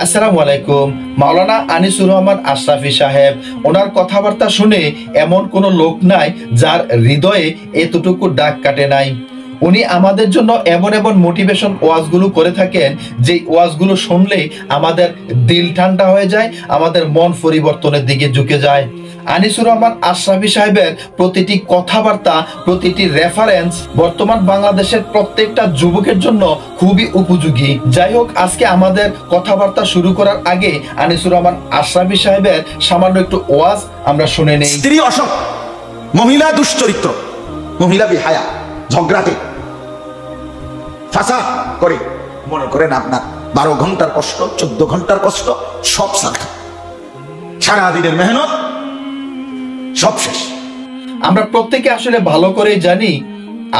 আসসালামু আলাইকুম। মাওলানা আনিসুর রহমান আশরাফি সাহেব, ওনার কথাবার্তা শুনে এমন কোনো লোক নাই যার হৃদয়ে এতটুকু দাগ কাটে নাই। উনি আমাদের জন্য এমন এমন মোটিভেশন ওয়াজগুলো করে থাকেন যে ওয়াজগুলো শুনলে আমাদের দিল ঠান্ডা হয়ে যায়, আমাদের মন পরিবর্তনের দিকে ঝুঁকে যায়। আনিসুর রহমান আশরাফি সাহেবের প্রতিটি কথাবার্তা, প্রতিটি রেফারেন্স বর্তমান বাংলাদেশের প্রত্যেকটা যুবকের জন্য খুবই উপযোগী। যাই হোক, আজকে আমাদের কথাবার্তা শুরু করার আগে আনিসুর রহমান আশরাফি সাহেবের সামান্য একটু ওয়াজ আমরা শুনে নেই। স্ত্রী অসৎ, মহিলা দুশ্চরিত্র, মহিলা বেহায়া, ঝগড়াটে, ফাঁসা করে মনে করেন আপনার 12 ঘন্টার কষ্ট, 14 ঘন্টার কষ্ট সব সার্থক, সারাদিনের মেহনত সব শেষ। আমরা প্রত্যেকে আসলে ভালো করে জানি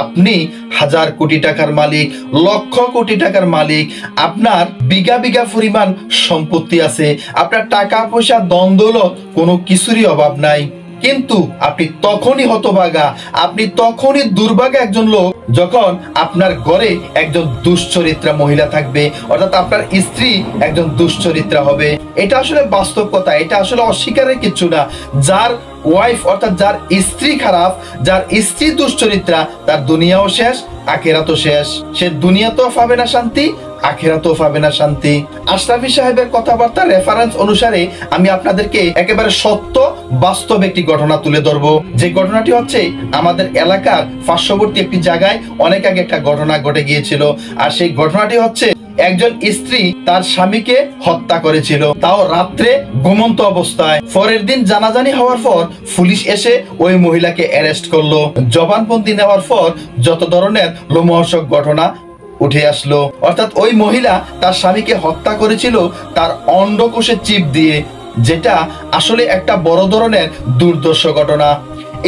আপনি হাজার কোটি টাকার মালিক, লক্ষ কোটি টাকার মালিক, আপনার বিঘা বিঘা পরিমাণ সম্পত্তি আছে, আপনার টাকা পয়সা দ্বন্দ্বলত কোনো কিছুরই অভাব নাই। কিন্তু আপনি তখনই হতভাগা, আপনি তখনই দুর্ভাগা একজন লোক যখন আপনার ঘরে একজন দুশ্চরিত্রা মহিলা থাকবে, অর্থাৎ আপনার স্ত্রী একজন দুশ্চরিত্রা হবে। এটা আসলে বাস্তব কথা, এটা আসলে অস্বীকারের কিছু না। যার ওয়াইফ অর্থাৎ যার স্ত্রী খারাপ, যার স্ত্রী দুশ্চরিত্রা, তার দুনিয়াও শেষ, আখিরাতও শেষ। সে দুনিয়াতেও পাবে না শান্তি, আখিরাতেও পাবে না শান্তি। আশরাফি সাহেবের কথাবার্তা রেফারেন্স অনুসারে আমি আপনাদেরকে একেবারে সত্য বাস্তব একটি ঘটনা তুলে ধরবো। যে ঘটনাটি হচ্ছে আমাদের এলাকার পার্শ্ববর্তী একটি জায়গায় অনেক আগে একটা ঘটনা ঘটে গিয়েছিল। আর সেই ঘটনাটি হচ্ছে একজন স্ত্রী তার স্বামীকে হত্যা করেছিল, তাও রাত্রে ঘুমন্ত অবস্থায়। পরের দিন জানাজানি হওয়ার পর পুলিশ এসে ওই মহিলাকে অ্যারেস্ট করলো। জবানবন্দি নেওয়ার পর যত ধরনের লোমহর্ষক ঘটনা উঠে আসলো। অর্থাৎ ওই মহিলা তার স্বামীকে হত্যা করেছিল তার অন্ডকোষে চিপ দিয়ে, যেটা আসলে একটা বড় ধরনের দুর্দর্শ ঘটনা।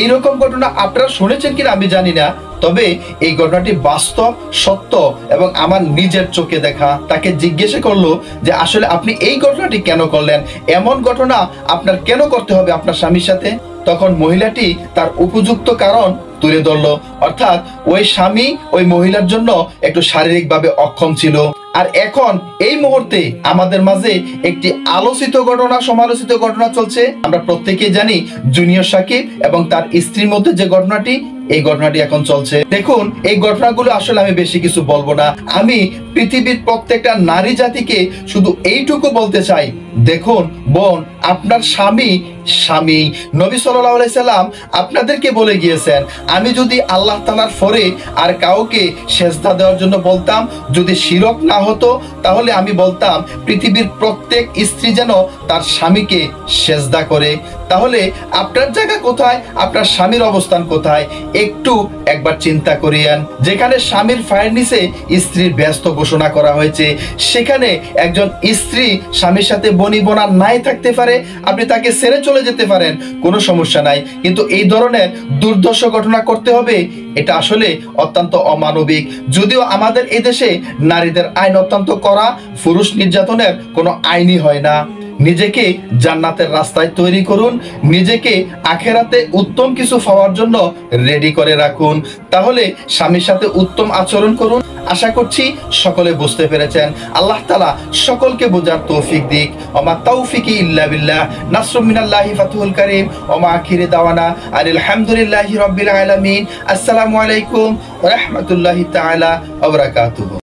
এইরকম ঘটনা আপনারা শুনেছেন কিনা আমি জানি না, তবে এই ঘটনাটি বাস্তব, সত্য এবং আমার নিজের চোখে দেখা। তাকে জিজ্ঞাসা করলো যে আসলে আপনি এই ঘটনাটি কেন করলেন, এমন ঘটনা আপনার কেন করতে হবে আপনার স্বামীর সাথে? তখন মহিলাটি তার উপযুক্ত কারণ তুলে ধরলো, অর্থাৎ ওই স্বামী ওই মহিলার জন্য একটু শারীরিকভাবে অক্ষম ছিল। আর এখন এই মুহূর্তে আমাদের মাঝে একটি আলোচিত ঘটনা, সমালোচিত ঘটনা চলছে। আমরা প্রত্যেকেই জানি জুনিয়র সাকিব এবং তার স্ত্রীর মধ্যে যে ঘটনাটি, এই ঘটনাটি এখন চলছে। দেখুন, এই ঘটনাগুলো আসলে আমি বেশি কিছু বলবো না। আমি পৃথিবীর প্রত্যেকটা নারী জাতিকে শুধু এইটুকু বলতে চাই, দেখুন বোন, আপনার স্বামী নবী সাল্লাল্লাহু আলাইহি সাল্লাম আপনাদেরকে বলে গিয়েছেন, আমি যদি আল্লাহ তাআলার পরে আর কাউকে সেজদা দেওয়ার জন্য বলতাম, যদি শিরক না হতো, তাহলে আমি বলতাম পৃথিবীর প্রত্যেক স্ত্রী যেন তার স্বামীকে সেজদা করে। তাহলে আপনার জায়গা কোথায়, আপনার স্বামীর অবস্থান কোথায়, একটু একবার চিন্তা করিয়েন। যেখানে স্বামীর ফায়ের নিচে স্ত্রীর ব্যস্ত ঘোষণা করা হয়েছে, সেখানে একজন স্ত্রী স্বামীর সাথে বনিবনা নাই থাকতে পারে, আপনি তাকে ছেড়ে চলে যেতে পারেন, কোনো সমস্যা নাই। কিন্তু এই ধরনের দুর্দর্শ ঘটনা করতে হবে, এটা আসলে অত্যন্ত অমানবিক। যদিও আমাদের এই দেশে নারীদের আইন অত্যন্ত কড়া, পুরুষ নির্যাতনের কোনো আইনই হয় না। নিজেকে জান্নাতের রাস্তায় তৈরি করুন, নিজেকে আখেরাতে উত্তম কিছু পাওয়ার জন্য রেডি করে রাখুন। তাহলে স্বামীর সাথে উত্তম আচরণ করুন। আশা করছি সকলে বুঝতে পেরেছেন। আল্লাহ তাআলা সকলকে বোঝার তৌফিক দিক। ওমা তাওফিকি ইল্লা বিল্লাহ। নাসরুম মিনাল্লাহি ফাতহুল কারীম। ওমা আখিরি দাওয়ানা আলহামদুলিল্লাহি রাব্বিল আলামিন। আসসালামু আলাইকুম ওয়া রাহমাতুল্লাহি তাআলা ওয়া বারাকাতুহু।